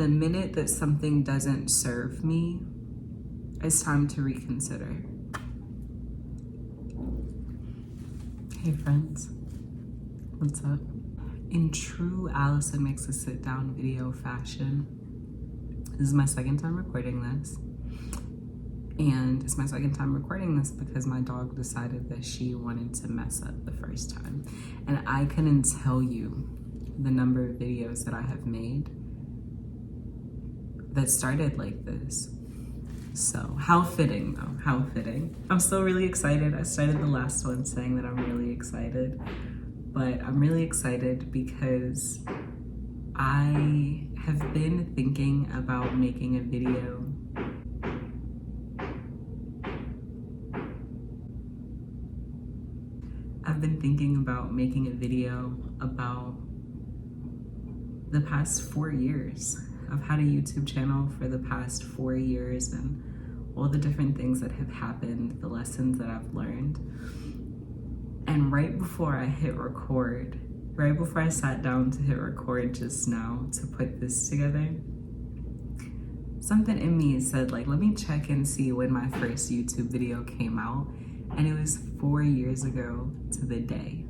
the minute that something doesn't serve me, it's time to reconsider. Hey friends, what's up? In true Allison Makes a Sit Down video fashion, this is my second time recording this. And it's my second time recording this because my dog decided that she wanted to mess up the first time. And I couldn't tell you the number of videos that I have made that started like this. So how fitting though, how fitting. I'm still really excited. I started the last one saying that I'm really excited, but I'm really excited because I have been thinking about making a video about the past 4 years. I've had a YouTube channel for the past 4 years and all the different things that have happened, the lessons that I've learned. And right before I hit record, right before I sat down to hit record just now to put this together, something in me said, like, let me check and see when my first YouTube video came out. And it was 4 years ago to the day.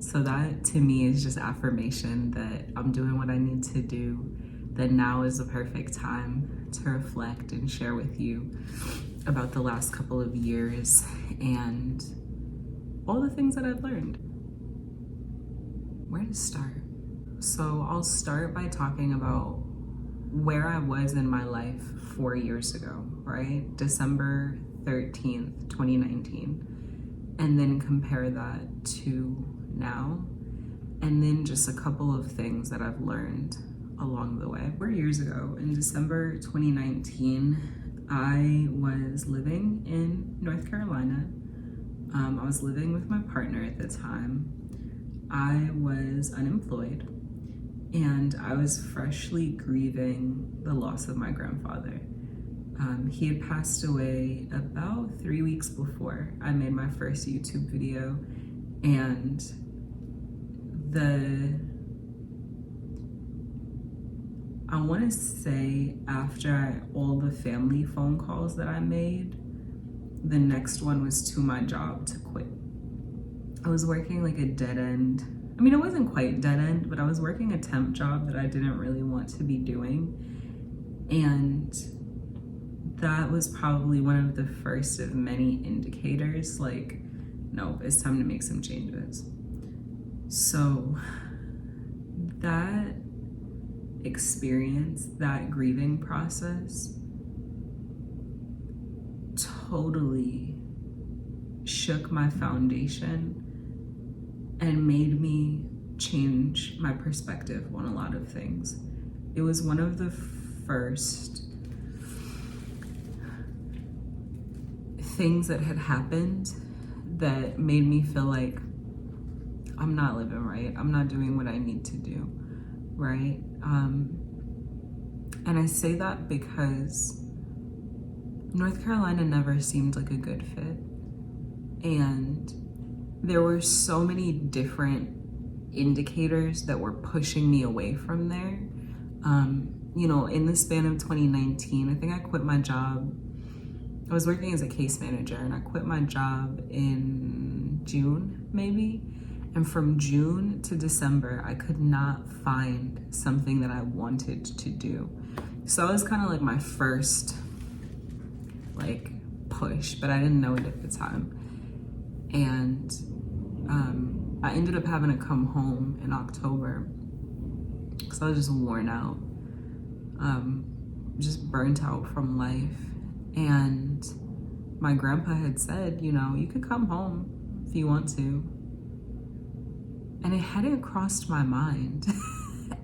So that to me is just affirmation that I'm doing what I need to do, that now is the perfect time to reflect and share with you about the last couple of years and all the things that I've learned. Where to start? So I'll start by talking about where I was in my life 4 years ago, right? December 13th, 2019. And then compare that to now. And then just a couple of things that I've learned along the way. 4 years ago, in December 2019, I was living in North Carolina. I was living with my partner at the time. I was unemployed and I was freshly grieving the loss of my grandfather. He had passed away about 3 weeks before I made my first YouTube video, and I want to say after all the family phone calls that I made, the next one was to my job to quit. I was working like a dead end. I mean, it wasn't quite dead end, but I was working a temp job that I didn't really want to be doing. And that was probably one of the first of many indicators, like, no, it's time to make some changes. So that experience, that grieving process, totally shook my foundation and made me change my perspective on a lot of things. It was one of the first things that had happened that made me feel like I'm not living right. I'm not doing what I need to do, right? And I say that because North Carolina never seemed like a good fit. And there were so many different indicators that were pushing me away from there. You know, in the span of 2019, I think I quit my job. I was working as a case manager and I quit my job in June, maybe. And from June to December, I could not find something that I wanted to do. So that was kind of like my first like push, but I didn't know it at the time. And I ended up having to come home in October because I was just worn out, just burnt out from life. And my grandpa had said, you know, you could come home if you want to. And it hadn't crossed my mind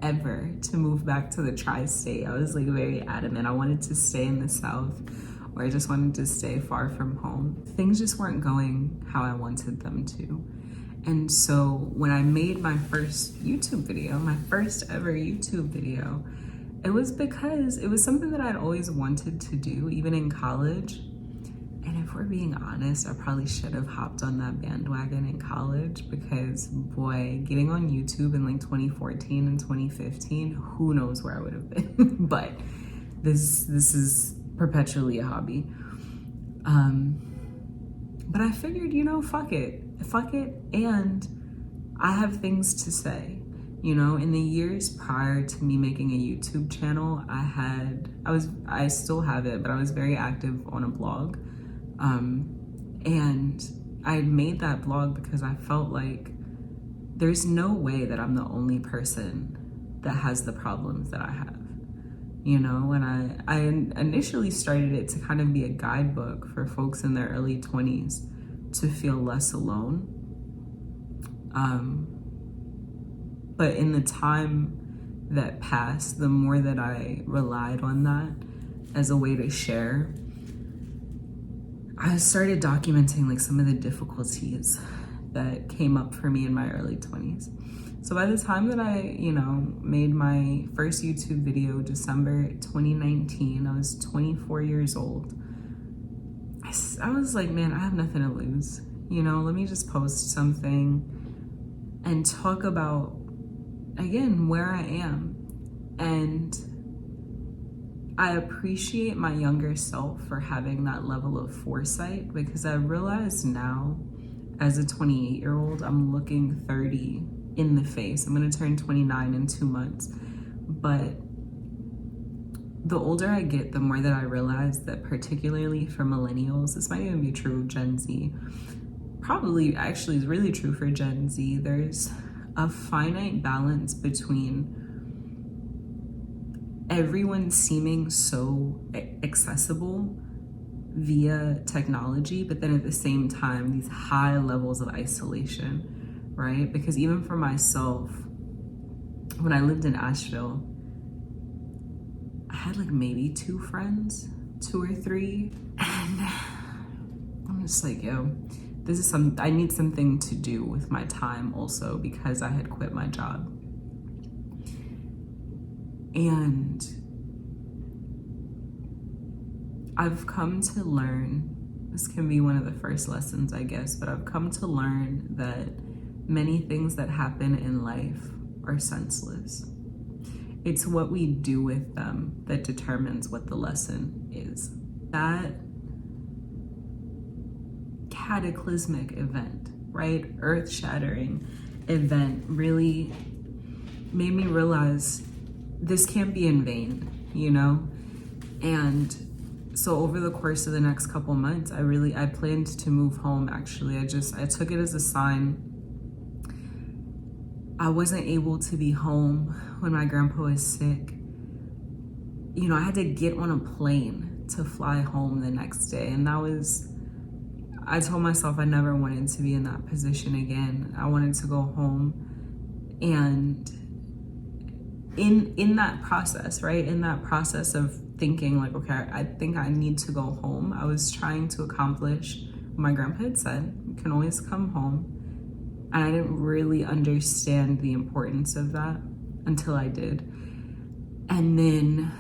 ever to move back to the tri-state. I was like very adamant. I wanted to stay in the South, or I just wanted to stay far from home. Things just weren't going how I wanted them to. And so when I made my first YouTube video, my first ever YouTube video, it was because it was something that I'd always wanted to do, even in college. And if we're being honest, I probably should have hopped on that bandwagon in college, because boy, getting on YouTube in like 2014 and 2015, who knows where I would have been. But this is perpetually a hobby. But I figured, fuck it. And I have things to say. In the years prior to me making a YouTube channel, I still have it, but I was very active on a blog. And I made that blog because I felt like there's no way that I'm the only person that has the problems that I have. And I initially started it to kind of be a guidebook for folks in their early 20s to feel less alone. But in the time that passed, the more that I relied on that as a way to share, I started documenting like some of the difficulties that came up for me in my early 20s. So by the time that I, made my first YouTube video, December 2019, I was 24 years old. I was like, man, I have nothing to lose. Let me just post something and talk about, again, where I am. And I appreciate my younger self for having that level of foresight, because I realize now, as a 28-year-old, I'm looking 30 in the face. I'm gonna turn 29 in 2 months. But the older I get, the more that I realize that, particularly for millennials, this might even be true of Gen Z, probably actually is really true for Gen Z, there's a finite balance between everyone seeming so accessible via technology, but then at the same time, these high levels of isolation, right? Because even for myself, when I lived in Asheville, I had like maybe 2 friends, 2 or 3, and I'm just like, yo, I need something to do with my time also, because I had quit my job. And I've come to learn, this can be one of the first lessons, I guess, but I've come to learn that many things that happen in life are senseless. It's what we do with them that determines what the lesson is. That cataclysmic event, right? Earth-shattering event really made me realize this can't be in vain, And so over the course of the next couple months, I planned to move home, actually. I took it as a sign. I wasn't able to be home when my grandpa was sick. I had to get on a plane to fly home the next day. And I told myself I never wanted to be in that position again. I wanted to go home. And in that process, right? In that process of thinking like, okay, I think I need to go home, I was trying to accomplish what my grandpa had said: you can always come home. And I didn't really understand the importance of that until I did. And then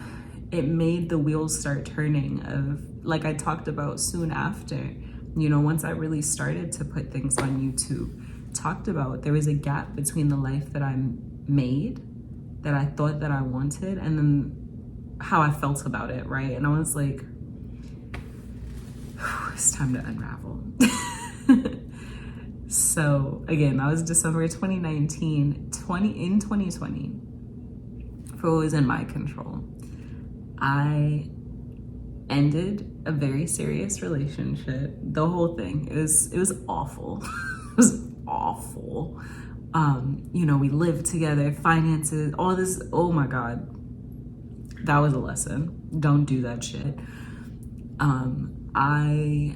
it made the wheels start turning of, like I talked about soon after, once I really started to put things on YouTube, talked about there was a gap between the life that I made, that I thought that I wanted, and then how I felt about it, right? And I was like, it's time to unravel. So again, that was December 2019. In 2020, for what was in my control, I ended a very serious relationship. The whole thing, it was awful. It was awful. We lived together, finances, all this. Oh my God, that was a lesson. Don't do that shit. I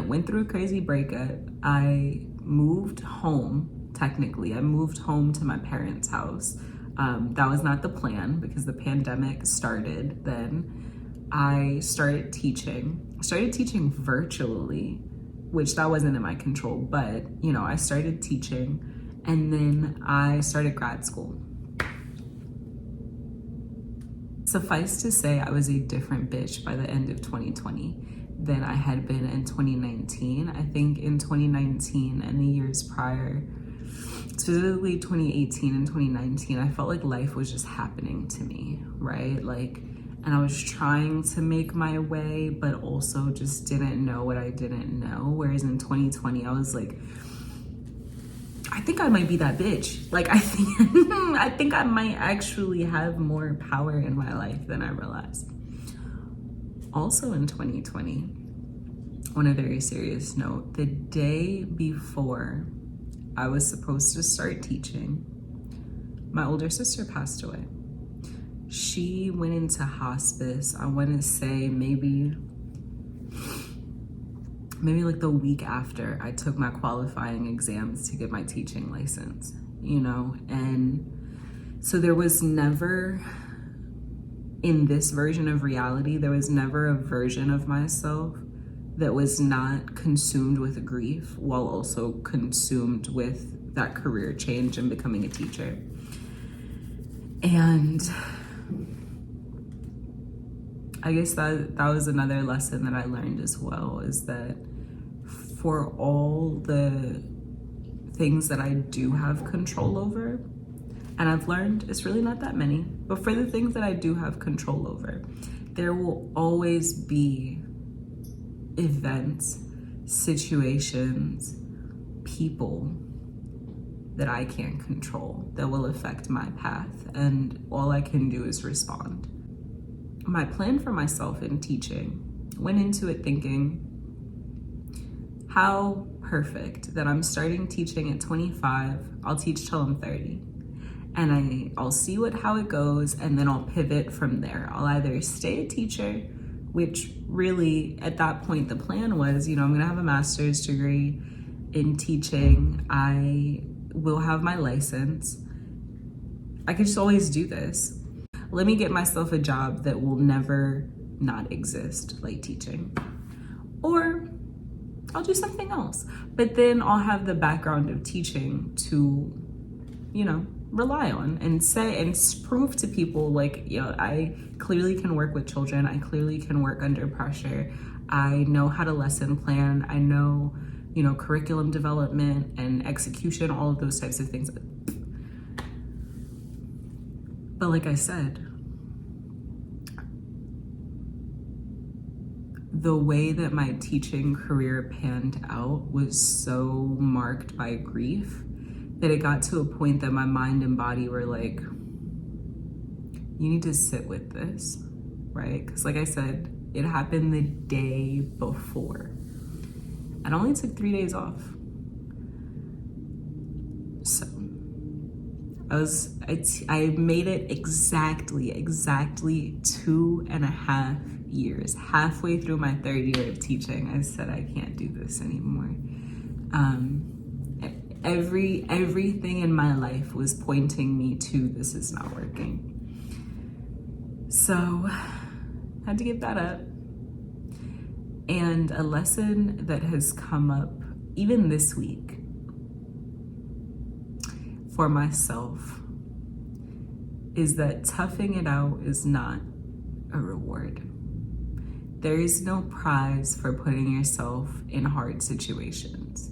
went through a crazy breakup. I moved home, technically. I moved home to my parents' house. That was not the plan, because the pandemic started then. I started teaching virtually, which that wasn't in my control, but I started teaching, and then I started grad school. Suffice to say, I was a different bitch by the end of 2020. than I had been in 2019. I think in 2019 and the years prior, specifically 2018 and 2019, I felt like life was just happening to me, right? Like, and I was trying to make my way, but also just didn't know what I didn't know. Whereas in 2020, I was like, I think I might be that bitch. Like, I think I might actually have more power in my life than I realized. Also in 2020, on a very serious note, the day before I was supposed to start teaching, my older sister passed away. She went into hospice, I want to say maybe like the week after I took my qualifying exams to get my teaching license, you know? And so there was never, in this version of reality, there was never a version of myself that was not consumed with grief while also consumed with that career change and becoming a teacher. And I guess that was another lesson that I learned as well, is that for all the things that I do have control over, and I've learned it's really not that many, but for the things that I do have control over, there will always be events, situations, people that I can't control that will affect my path, and all I can do is respond. My plan for myself in teaching went into it thinking, how perfect that I'm starting teaching at 25, I'll teach till I'm 30. And I'll see how it goes, and then I'll pivot from there. I'll either stay a teacher, which really at that point the plan was, you know, I'm gonna have a master's degree in teaching. I will have my license. I could just always do this. Let me get myself a job that will never not exist, like teaching. Or I'll do something else. But then I'll have the background of teaching to, you know, rely on and say and prove to people, like, you know, I clearly can work with children. I clearly can work under pressure. I know how to lesson plan. I know, you know, curriculum development and execution, all of those types of things. But like I said, the way that my teaching career panned out was so marked by grief that it got to a point that my mind and body were like, you need to sit with this, right? Because like I said, it happened the day before. I only took 3 days off. So I made it exactly 2.5 years. Halfway through my third year of teaching, I said, I can't do this anymore. Everything in my life was pointing me to this is not working. So I had to give that up. And a lesson that has come up even this week for myself is that toughing it out is not a reward. There is no prize for putting yourself in hard situations.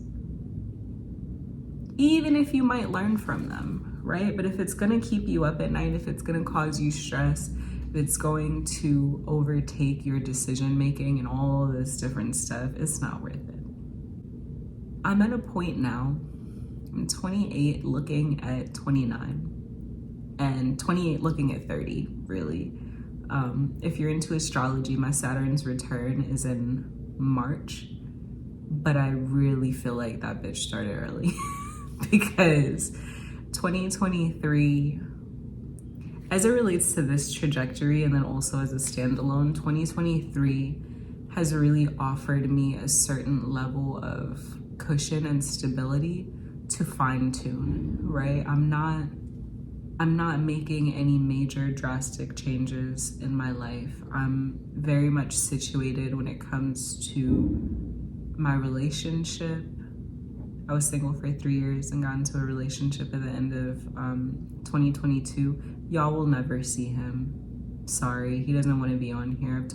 Even if you might learn from them, right? But if it's gonna keep you up at night, if it's gonna cause you stress, if it's going to overtake your decision making and all of this different stuff, it's not worth it. I'm at a point now, I'm 28 looking at 29, and 28 looking at 30, really. If you're into astrology, my Saturn's return is in March, but I really feel like that bitch started early because 2023, as it relates to this trajectory and then also as a standalone, 2023 has really offered me a certain level of cushion and stability to fine tune, right? I'm not making any major drastic changes in my life. I'm very much situated when it comes to my relationship. I was single for 3 years and got into a relationship at the end of 2022. Y'all will never see him. Sorry, he doesn't want to be on here.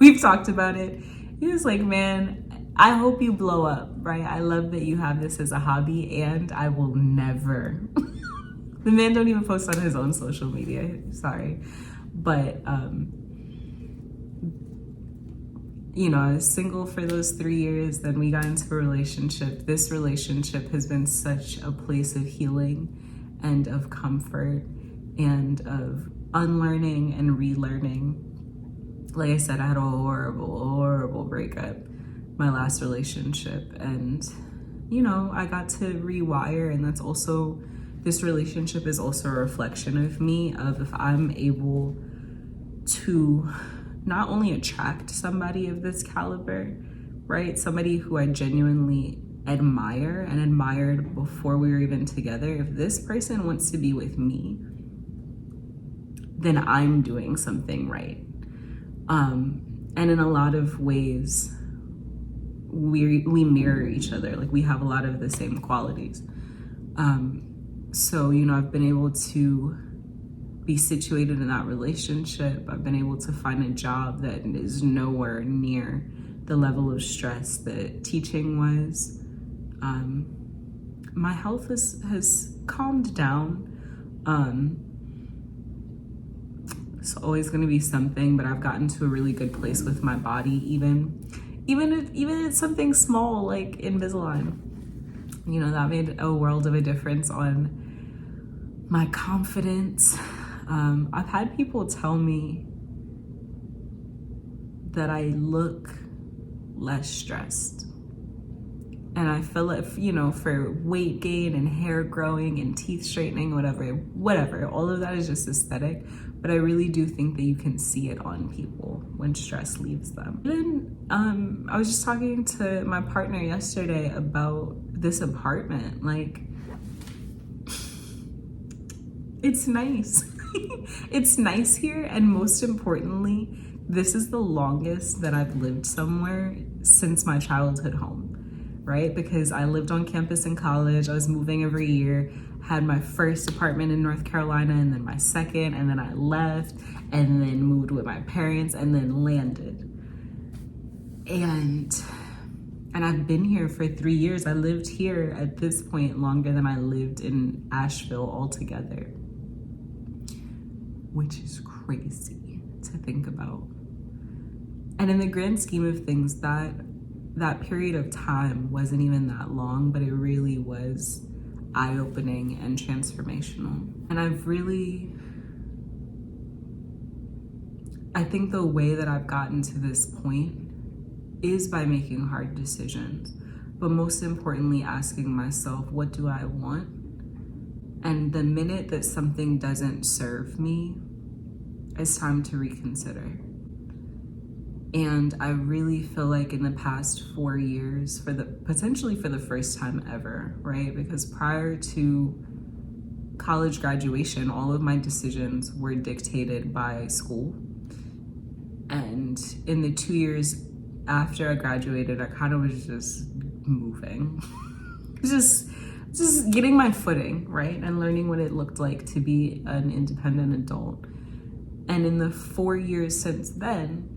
We've talked about it. He was like, man, I hope you blow up, right? I love that you have this as a hobby, and I will never. The man don't even post on his own social media, sorry. But, you know, I was single for those 3 years, then we got into a relationship. This relationship has been such a place of healing and of comfort and of unlearning and relearning. Like I said, I had a horrible breakup, my last relationship. And, you know, I got to rewire, and that's also, this relationship is also a reflection of me, of if I'm able to not only attract somebody of this caliber, right? Somebody who I genuinely admire and admired before we were even together. If this person wants to be with me, then I'm doing something right. And in a lot of ways, we mirror each other. Like, we have a lot of the same qualities. So, you know, I've been able to be situated in that relationship. I've been able to find a job that is nowhere near the level of stress that teaching was. My health has calmed down. It's always going to be something, but I've gotten to a really good place with my body, even if it's something small like Invisalign. You know, that made a world of a difference on my confidence. I've had people tell me that I look less stressed. And I feel like, you know, for weight gain and hair growing and teeth straightening, whatever, all of that is just aesthetic. But I really do think that you can see it on people when stress leaves them. Then I was just talking to my partner yesterday about this apartment. Like, it's nice. It's nice here, and most importantly, this is the longest that I've lived somewhere since my childhood home, right? Because I lived on campus in college, I was moving every year, had my first apartment in North Carolina, and then my second, and then I left, and then moved with my parents, and then landed. And I've been here for 3 years. I lived here at this point longer than I lived in Asheville altogether, which is crazy to think about. And in the grand scheme of things, that period of time wasn't even that long, but it really was eye-opening and transformational. And I think the way that I've gotten to this point is by making hard decisions, but most importantly, asking myself, what do I want? And the minute that something doesn't serve me, it's time to reconsider. And I really feel like in the past 4 years, potentially for the first time ever, right? Because prior to college graduation, all of my decisions were dictated by school. And in the 2 years after I graduated, I kind of was just moving, just getting my footing, right? And learning what it looked like to be an independent adult. And in the 4 years since then,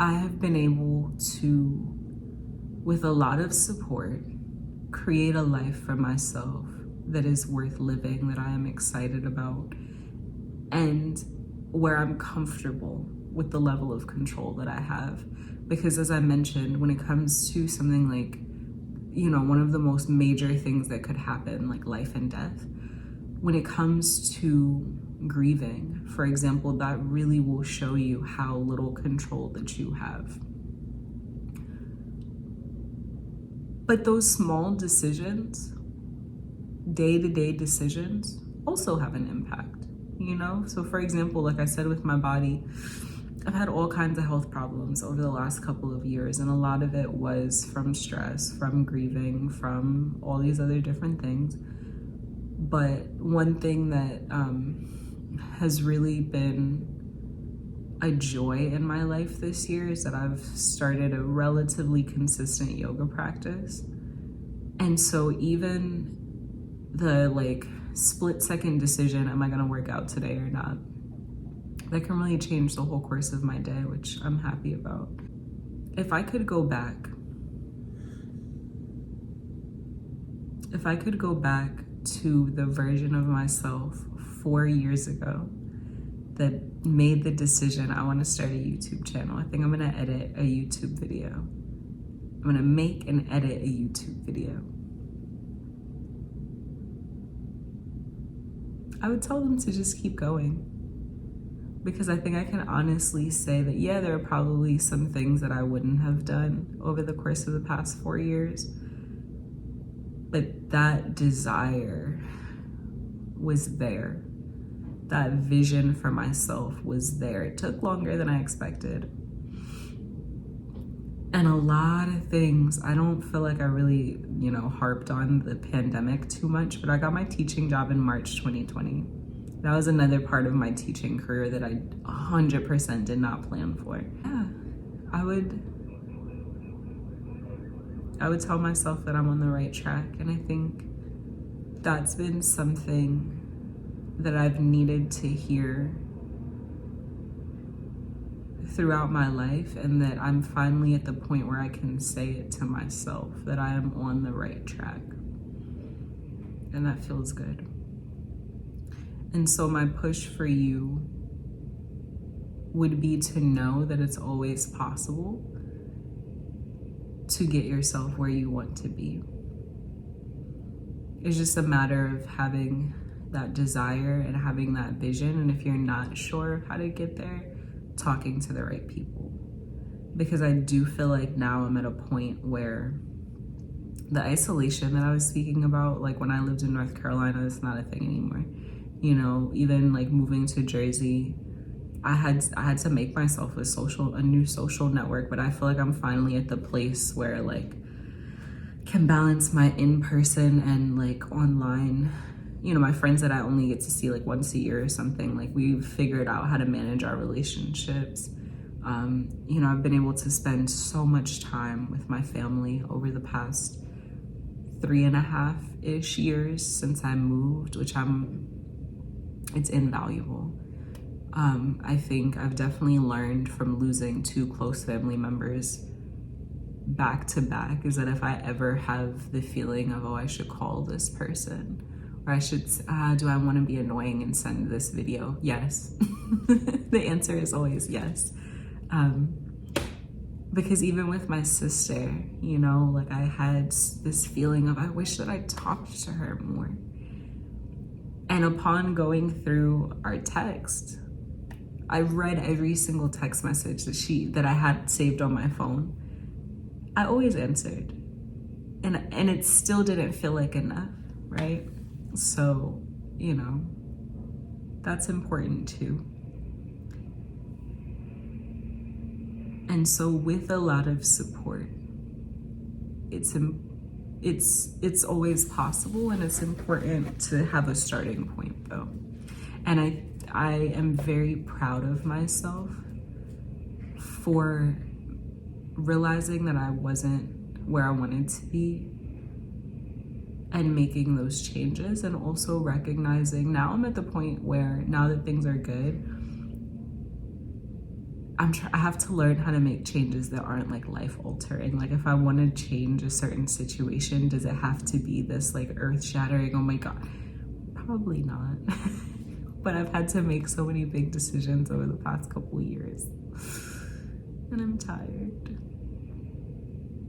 I have been able to, with a lot of support, create a life for myself that is worth living, that I am excited about, and where I'm comfortable with the level of control that I have. Because as I mentioned, when it comes to something like, you know, one of the most major things that could happen, like life and death, when it comes to grieving, for example, that really will show you how little control that you have. But those small decisions, day-to-day decisions, also have an impact, you know? So for example, like I said with my body, I've had all kinds of health problems over the last couple of years, and a lot of it was from stress, from grieving, from all these other different things. But one thing that has really been a joy in my life this year is that I've started a relatively consistent yoga practice. And so even the split-second decision, am I gonna work out today or not, that can really change the whole course of my day, which I'm happy about. If I could go back to the version of myself 4 years ago that made the decision, I want to start a YouTube channel, I think I'm going to edit a YouTube video. I'm going to make and edit a YouTube video. I would tell them to just keep going. Because I think I can honestly say that, yeah, there are probably some things that I wouldn't have done over the course of the past 4 years. But that desire was there. That vision for myself was there. It took longer than I expected. And a lot of things, I don't feel like I really, harped on the pandemic too much, but I got my teaching job in March 2020. That was another part of my teaching career that I 100% did not plan for. Yeah, I would tell myself that I'm on the right track, and I think that's been something that I've needed to hear throughout my life, and that I'm finally at the point where I can say it to myself, that I am on the right track. And that feels good. And so my push for you would be to know that it's always possible to get yourself where you want to be. It's just a matter of having that desire and having that vision. And if you're not sure of how to get there, talking to the right people. Because I do feel like now I'm at a point where the isolation that I was speaking about, like when I lived in North Carolina, it's not a thing anymore. Even like moving to Jersey, I had to make myself a new social network, but I feel like I'm finally at the place where like can balance my in-person and like online. My friends that I only get to see like once a year or something, like we've figured out how to manage our relationships. I've been able to spend so much time with my family over the past 3.5-ish years since I moved, which it's invaluable. I think I've definitely learned from losing 2 close family members back to back is that if I ever have the feeling of, I should call this person, or I should, do I want to be annoying and send this video? Yes. The answer is always yes. Because even with my sister, like I had this feeling of, I wish that I talked to her more. And upon going through our text, I read every single text message that I had saved on my phone. I always answered. And it still didn't feel like enough, right? So, that's important too. And so with a lot of support, it's always possible, and it's important to have a starting point though. And I am very proud of myself for realizing that I wasn't where I wanted to be and making those changes, and also recognizing now I'm at the point where, now that things are good, I have to learn how to make changes that aren't like life altering. Like if I want to change a certain situation, does it have to be this like earth shattering? Oh my God, probably not. But I've had to make so many big decisions over the past couple of years, and I'm tired.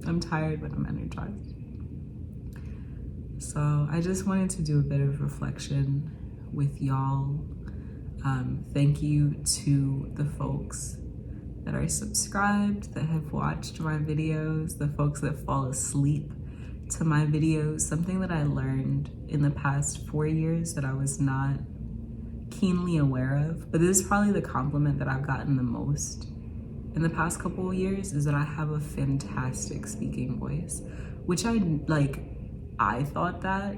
I'm tired, but I'm energized. So I just wanted to do a bit of reflection with y'all. Thank you to the folks that are subscribed, that have watched my videos, the folks that fall asleep to my videos. Something that I learned in the past 4 years that I was not keenly aware of, but this is probably the compliment that I've gotten the most in the past couple of years, is that I have a fantastic speaking voice, which I thought that.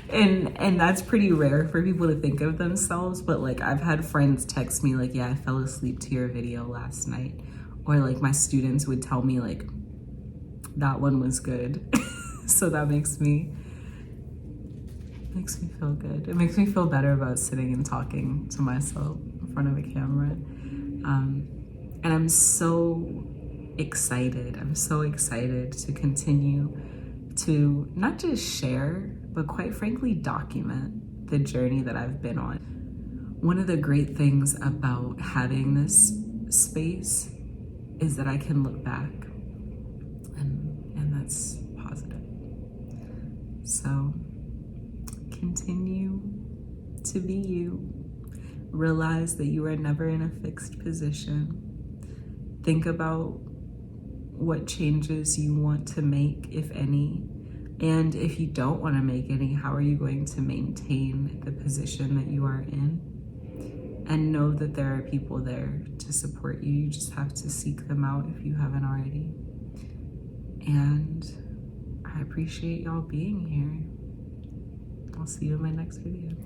and that's pretty rare for people to think of themselves, but like I've had friends text me like, yeah, I fell asleep to your video last night, or like my students would tell me like that one was good. So that makes me feel good. It makes me feel better about sitting and talking to myself front of a camera. And I'm so excited. I'm so excited to continue to not just share, but quite frankly, document the journey that I've been on. One of the great things about having this space is that I can look back, and that's positive. So continue to be you. Realize that you are never in a fixed position. Think about what changes you want to make, if any. And if you don't want to make any, how are you going to maintain the position that you are in? And know that there are people there to support you. You just have to seek them out if you haven't already. And I appreciate y'all being here. I'll see you in my next video.